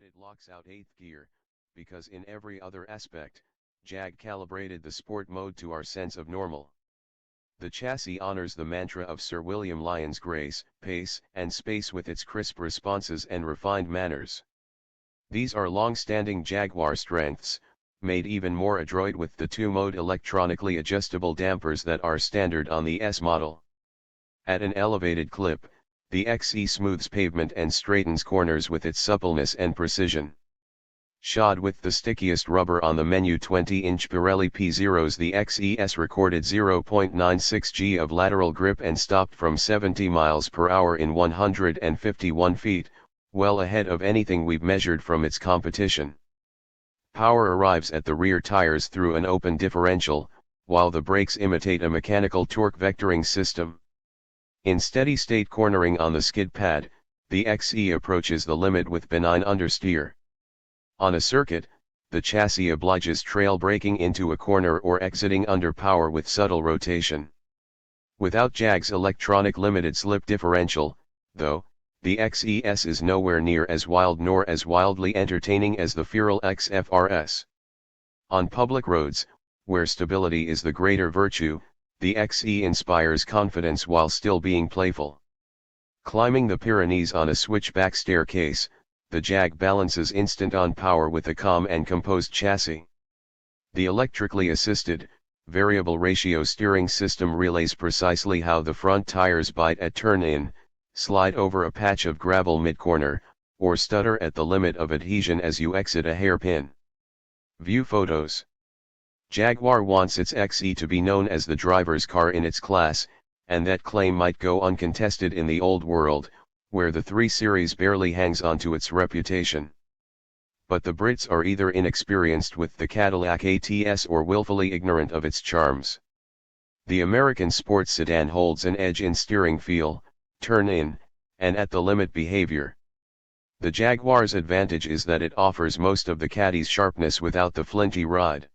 added locks out 8th gear, because in every other aspect, Jag calibrated the sport mode to our sense of normal. The chassis honors the mantra of Sir William Lyon's grace, pace, and space with its crisp responses and refined manners. These are long-standing Jaguar strengths, made even more adroit with the two-mode electronically adjustable dampers that are standard on the S model. At an elevated clip, the XE smooths pavement and straightens corners with its suppleness and precision. Shod with the stickiest rubber on the menu 20-inch Pirelli P0s, the XES recorded 0.96 g of lateral grip and stopped from 70 miles per hour in 151 feet, well ahead of anything we've measured from its competition. Power arrives at the rear tires through an open differential, while the brakes imitate a mechanical torque vectoring system. In steady-state cornering on the skid pad, the XE approaches the limit with benign understeer. On a circuit, the chassis obliges trail braking into a corner or exiting under power with subtle rotation. Without Jag's electronic limited slip differential, though, the XES is nowhere near as wild nor as wildly entertaining as the feral XFRS. On public roads, where stability is the greater virtue, the XE inspires confidence while still being playful. Climbing the Pyrenees on a switchback staircase, the Jag balances instant on power with a calm and composed chassis. The electrically assisted, variable ratio steering system relays precisely how the front tires bite at turn-in, slide over a patch of gravel mid-corner, or stutter at the limit of adhesion as you exit a hairpin. View photos. Jaguar wants its XE to be known as the driver's car in its class, and that claim might go uncontested in the old world, where the 3 Series barely hangs on to its reputation. But the Brits are either inexperienced with the Cadillac ATS or willfully ignorant of its charms. The American sports sedan holds an edge in steering feel, turn-in, and at-the-limit behavior. The Jaguar's advantage is that it offers most of the Caddy's sharpness without the flinty ride.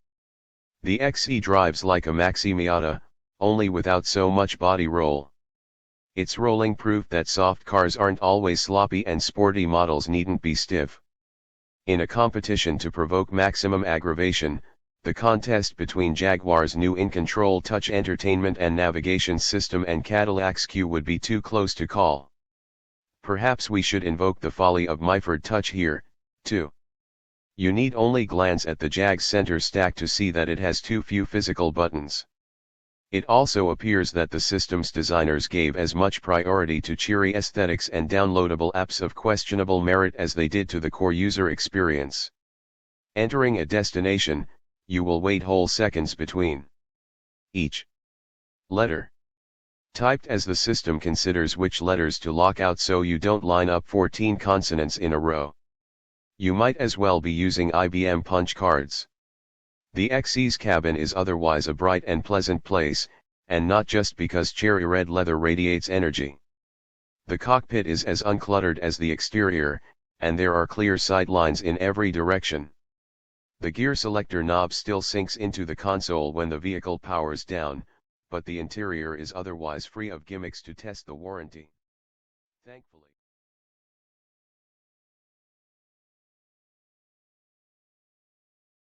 The XE drives like a Maxi Miata, only without so much body roll. It's rolling proof that soft cars aren't always sloppy and sporty models needn't be stiff. In a competition to provoke maximum aggravation, the contest between Jaguar's new in-control touch entertainment and navigation system and Cadillac's Q would be too close to call. Perhaps we should invoke the folly of Myford Touch here, too. You need only glance at the Jag's center stack to see that it has too few physical buttons. It also appears that the system's designers gave as much priority to cheery aesthetics and downloadable apps of questionable merit as they did to the core user experience. Entering a destination, you will wait whole seconds between each letter typed, as the system considers which letters to lock out so you don't line up 14 consonants in a row. You might as well be using IBM punch cards. The XE's cabin is otherwise a bright and pleasant place, and not just because cherry red leather radiates energy. The cockpit is as uncluttered as the exterior, and there are clear sight lines in every direction. The gear selector knob still sinks into the console when the vehicle powers down, but the interior is otherwise free of gimmicks to test the warranty. Thankfully.